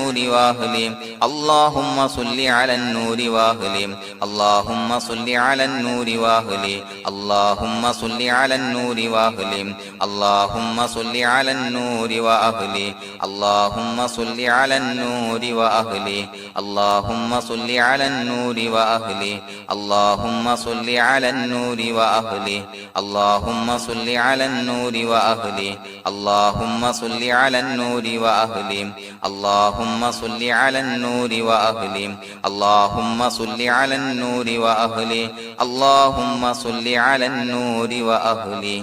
النور وأهله اللهم صل على النور وأهله اللهم صل على النور وأهله اللهم صل على النور وأهله اللهم صل على النور وأهله اللهم صل على النور وأهله اللهم صل على النور وأهله اللهم صل على النور وأهله اللهم صل على النور وأهله اللهم صل على النور وأهله اللهم صل على النور وأهله اللهم صل على النور وأهله اللهم صل على النور وأهله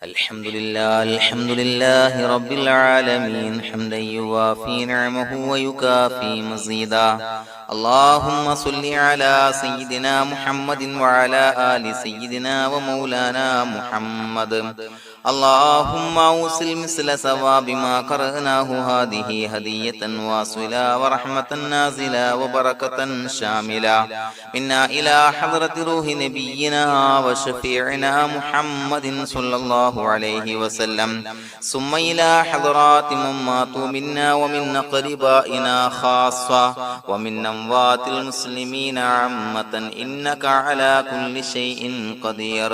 الحمد لله رب العالمين حمدا يوافي نعمه ويكافي مزيدا اللهم صل على سيدنا محمد وعلى آل سيدنا ومولانا محمد اللهم أوصل مثل ثواب ما قرأناه هذه هدية واصلة ورحمة نازلة وبركة شاملة منا إلى حضرة روح نبينا وشفيعنا محمد صلى الله عليه وسلم ثم إلى حضرات من ماتوا منا ومن أقربائنا خاصة ومن أموات المسلمين عامة إنك على كل شيء قدير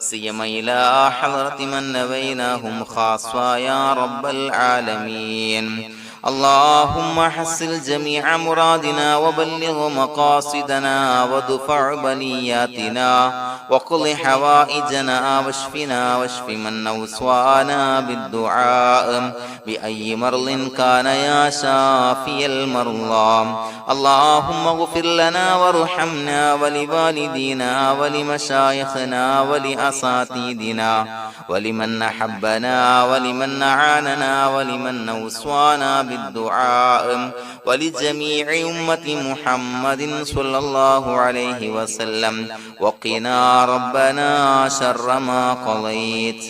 سيما إلى حضرة من نبيناهم خاصة يا رب العالمين اللهم حصل جميع مرادنا وبلغ مقاصدنا ودفع بلياتنا وقض حوائجنا واشفنا واشف من أوصانا بالدعاء بأي مرض كان يا شافي المرضى اللهم اغفر لنا وارحمنا ولوالدينا ولمشايخنا ولأساتذتنا ولمن أحبنا ولمن أعاننا ولمن أوصانا بالدعاء ولجميع أمة محمد صلى الله عليه وسلم وقنا ربنا شر ما قضيت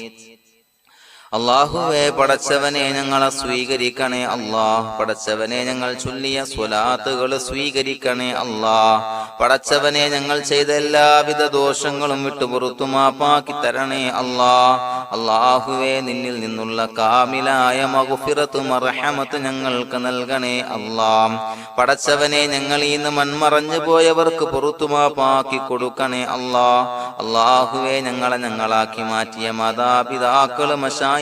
അല്ലാഹുവേ പടച്ചവനെ ഞങ്ങളെ സ്വീകരിക്കണേ അല്ലാഹ് പടച്ചവനെ ഞങ്ങൾ ചൊല്ലിയ സ്വലാത്തുകൾ സ്വീകരിക്കണേ അല്ലാഹ് പടച്ചവനെ ഞങ്ങൾ ചെയ്ത എല്ലാവിധ ദോഷങ്ങളും വിട്ടുപുറത്തു മാപ്പാക്കി തരണേ അല്ലാഹ് അല്ലാഹുവേ നിന്നിൽ നിന്നുള്ള കാമിലായ മഗ്ഫിറത്തും റഹ്മത്ത് ഞങ്ങൾക്ക് നൽകണേ അല്ലാഹ് പടച്ചവനെ ഞങ്ങൾ ഇന്ന് മൺമറഞ്ഞു പോയവർക്ക് പുറത്തു മാപ്പാക്കി കൊടുക്കണേ അല്ലാഹ് അല്ലാഹുവേ ഞങ്ങളാക്കി മാറ്റിയ മാതാപിതാക്കൾ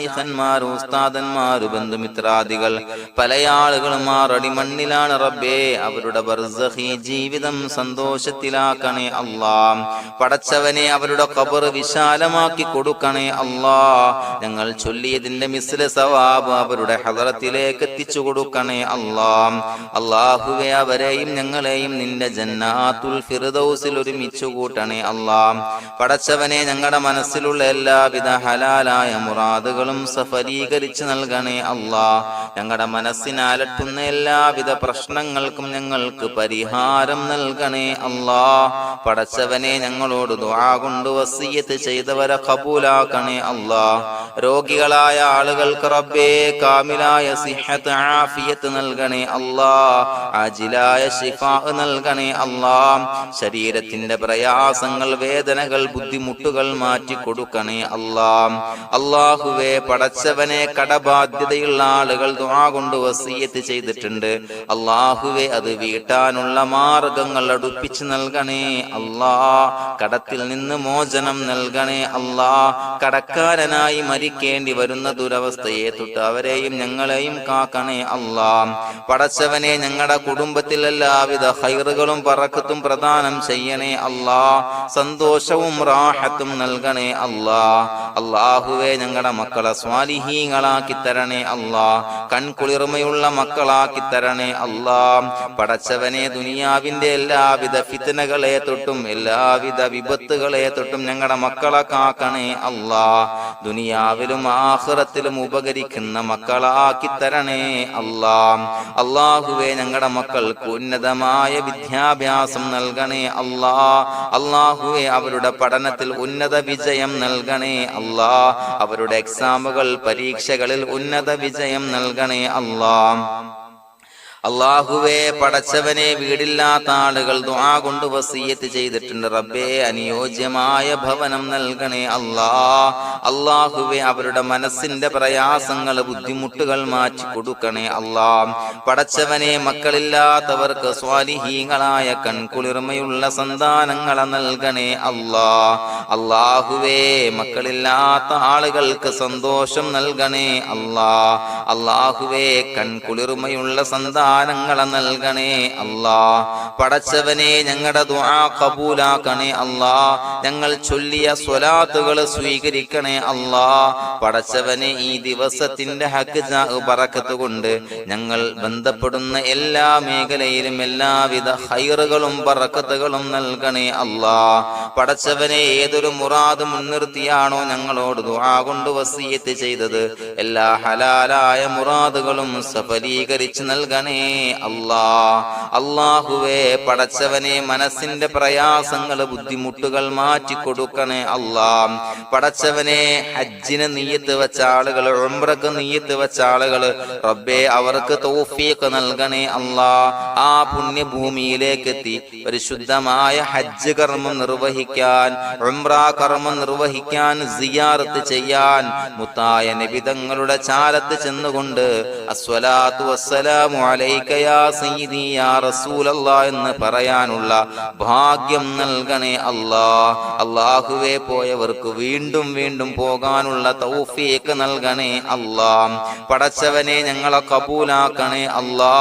ഖന്മാർ ഉസ്താദന്മാർ ബന്ധുമിത്രാദികൾ പല ആളുകളും ആറടി മണ്ണിലാണ് റബ്ബേ അവരുടെ ബർസഖി ജീവിതം സന്തോഷത്തിലാക്കണേ അല്ലാഹ് പടച്ചവനെ അവരുടെ ഖബർ വിശാലമാക്കി കൊടുക്കണേ അല്ലാഹ് ഞങ്ങൾ ചൊല്ലിയതിന്റെ മിസ്ല സവാബ് അവരുടെ ഹദറത്തിലേക്ക് എത്തിച്ചു കൊടുക്കണേ അല്ലാഹ് അല്ലാഹുവേ അവരെയും ഞങ്ങളെയും നിന്റെ ജന്നാത്തുൽ ഫിർദൗസിൽ ഒരുമിച്ച് കൂട്ടണേ അല്ലാഹ് പടച്ചവനെ ഞങ്ങളുടെ മനസ്സിലുള്ള എല്ലാവിധ ഹലാലായ മുറാദുകളും സഫലീകരിച്ച് നൽകണേ അല്ലാഹ് ഞങ്ങളുടെ മനസ്സിനെ അലട്ടുന്ന എല്ലാവിധ പ്രശ്നങ്ങൾക്കും ഞങ്ങൾക്ക് പരിഹാരം നൽകണേ അല്ലാഹ് പടച്ചവനെ ഞങ്ങളോട് ദുആ കൊണ്ട് വസിയ്യത്ത് ചെയ്തവരെ ഖബൂലാക്കണേ അല്ലാഹ് രോഗികളായ ആളുകൾക്ക് റബ്ബേ കാമിലായ സിഹത്ത് ആഫിയത്ത് നൽകണേ അല്ലാഹ് ആജിലായ ശിഫാ നൽകണേ അല്ലാഹ് ശരീരത്തിന്റെ പ്രയാസങ്ങൾ വേദനകൾ ബുദ്ധിമുട്ടുകൾ മാറ്റി കൊടുക്കണേ അല്ലാഹ് അല്ലാഹുവേ പടച്ചവനെ കടബാധ്യതയുള്ള ആളുകൾ ദുആ കൊണ്ട് വസിയ്യത്ത് ചെയ്തിട്ടുണ്ട് അല്ലാഹുവേ അത് വീട്ടാനുള്ള മാർഗങ്ങൾ അടുപ്പിച്ച് നൽകണേ അല്ലാഹ് കടത്തിൽ നിന്ന് മോചനം നൽകണേ അല്ലാഹ് കടക്കാരനായി മരിക്കേണ്ടി വരുന്ന ദുരവസ്ഥയെ തൊട്ട് അവരെയും ഞങ്ങളെയും കാക്കണേ അല്ലാഹ് പടച്ചവനെ ഞങ്ങളുടെ കുടുംബത്തിൽ എല്ലാവിധ ഖൈറുകളും ബറക്കത്തും പ്രദാനം ചെയ്യണേ അല്ലാഹ് സന്തോഷവും റാഹത്തും നൽകണേ അല്ലാഹ് അല്ലാഹുവേ ഞങ്ങളുടെ മക്കളെ സ്വാലിഹീങ്ങളാക്കി തരണേ അല്ലാഹ് കൺകുളിർമയുള്ള മക്കളാക്കി തരണേ അല്ലാഹ് പടച്ചവനെ ദുനിയാവിന്റെ എല്ലാവിധ ഫിത്നകളെ തൊട്ടും എല്ലാവിധ വിപത്തുകളെ തൊട്ടും ഞങ്ങളുടെ മക്കളെ കാക്കണേ അല്ലാഹ് ദുനിയാവിലും ആഖിറത്തിലും ഉപകരിക്കുന്ന മക്കളാക്കി തരണേ അല്ലാഹ് അല്ലാഹുവേ ഞങ്ങളുടെ മക്കൾക്ക് ഉന്നതമായ വിദ്യാഭ്യാസം നൽകണേ അല്ലാഹ് അല്ലാഹുവേ അവരുടെ പഠനത്തിൽ ഉന്നത വിജയം നൽകണേ അല്ലാഹ് അവരുടെ എക്സാമുകൾ പരീക്ഷകളിൽ ഉന്നത വിജയം നൽകണേ അല്ലാഹ് അല്ലാഹുവേ പടച്ചവനെ വീടില്ലാത്ത ആളുകൾ ദുആ കൊണ്ട് വസിയത്ത് ചെയ്തിട്ടുണ്ട്. റബ്ബേ അനുയോജ്യമായ ഭവനം നൽകണേ അല്ലാ. അല്ലാഹുവേ അവരുടെ മനസ്സിന്റെ പ്രയാസങ്ങൾ ബുദ്ധിമുട്ടുകൾ മാറ്റി കൊടുക്കണേ അല്ലാ. പടച്ചവനെ മക്കളില്ലാത്തവർക്ക് സ്വാലിഹീങ്ങളായ കൺകുളിർമയുള്ള സന്താനങ്ങളെ നൽകണേ അല്ലാ. അല്ലാഹുവേ മക്കളില്ലാത്ത ആളുകൾക്ക് സന്തോഷം നൽകണേ അല്ലാ. അല്ലാഹുവേ കൺകുളിർമയുള്ള സന്താനങ്ങളെ നൽകണേ അല്ലാ. പടച്ചവനെ ഞങ്ങളുടെ ദുആ ഖബൂലാക്കണേ അല്ലാ. ഞങ്ങൾ ചൊല്ലിയ സ്വലാത്തുകൾ സ്വീകരിക്കണേ അല്ലാ. പടച്ചവനെ ഈ ദിവസത്തിന്റെ ഹക്ക് ബറക്കത്ത് കൊണ്ട് ഞങ്ങൾ ബന്ധപ്പെടുന്ന എല്ലാ മേഖലയിലും എല്ലാവിധ ഖൈറുകളും ബറക്കത്തുകളും നൽകണേ അല്ലാ. പടച്ചവനെ ഏതൊരു മുറാദ് മുൻനിർത്തിയാണോ ഞങ്ങളോട് ദുആ കൊണ്ട് വസിയത്ത് ചെയ്തത് എല്ലാ ഹലാലായ മുറാദുകളും സഫലീകരിച്ച് നൽകണേ അല്ലാ. അല്ലാഹുവേ പടച്ചവനെ മനസ്സിന്റെ പ്രയാസങ്ങൾ ബുദ്ധിമുട്ടുകൾ മാറ്റി കൊടുക്കണേ അല്ലാ. പടച്ചവനെ ഹജ്ജിന് നിയ്യത്ത് വെച്ച ആളുകൾ, ഉംറക്ക് നിയ്യത്ത് വെച്ച ആളുകൾ റബ്ബേ അവർക്ക് തൗഫീഖ് നൽകണേ അല്ലാ. ആ പുണ്യഭൂമിയിലേക്ക് എത്തി പരിശുദ്ധമായ ഹജ്ജ് കർമ്മം നിർവഹിക്കാൻ, ഉംറ കർമ്മം നിർവഹിക്കാൻ, സിയാറത്ത് ചെയ്യാൻ മുത്തായ നബി തങ്ങളുടെ ചാരത്ത് ചെന്നുകൊണ്ട് അസ്സലാത്തു വസ്സലാമു അലൈക യാ സയ്യിദി യാ റസൂലല്ലാഹ് എന്ന് പറയാനുള്ള ഭാഗ്യം നൽകണേ അല്ലാ. അല്ലാഹുവേ പോയവർക്ക് വീണ്ടും വീണ്ടും പോകാനുള്ള തൗഫീഖ് നൽകണേ അല്ലാ. പടച്ചവനെ ഞങ്ങളെ കബൂലാക്കണേ അല്ലാ.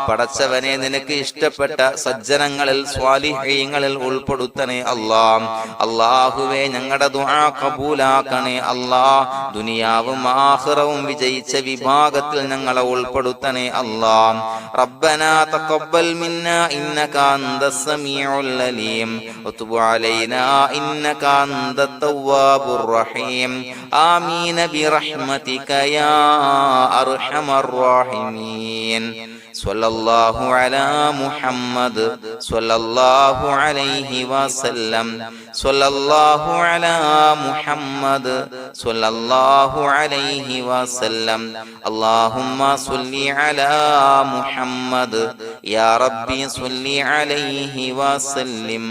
പടച്ചവനെ നിനക്ക് ഇഷ്ടപ്പെട്ട സജ്ജനങ്ങളിൽ സ്വാലിഹീങ്ങളിൽ ഉൾപ്പെടുത്തണേ അല്ലാ. അല്ലാഹുവേ ഞങ്ങളുടെ ദുആ കബൂലാക്കണേ അല്ലാ. ദുനിയാവും ആഖിറവും വിജയിച്ച വിഭാഗത്തിൽ ഞങ്ങളെ ഉൾപ്പെടുത്തണേ അല്ലാ. റബ്ബനാ തഖബ്ബൽ മിന്നാ ഇന്നക അൻതസ് സമീഉൽ അലീം വതുബ് അലൈനാ ഇന്നക അൻതത് തവ്വാബുർ റഹീം. ആമീൻ ബിറഹ്മതിക യാ അർഹമർ റഹീമീൻ. സ്വല്ലല്ലാഹു അലാ മുഹമ്മദ് സ്വല്ലല്ലാഹു അലൈഹി വസല്ലം. സ്വല്ലല്ലാഹു അലാ മുഹമ്മദ് സ്വല്ലല്ലാഹു അലൈഹി വസല്ലം. അല്ലാഹുമ്മ സ്വല്ലി അലാ മുഹമ്മദ് യാ റബ്ബി സ്വല്ലി അലൈഹി വസല്ലം.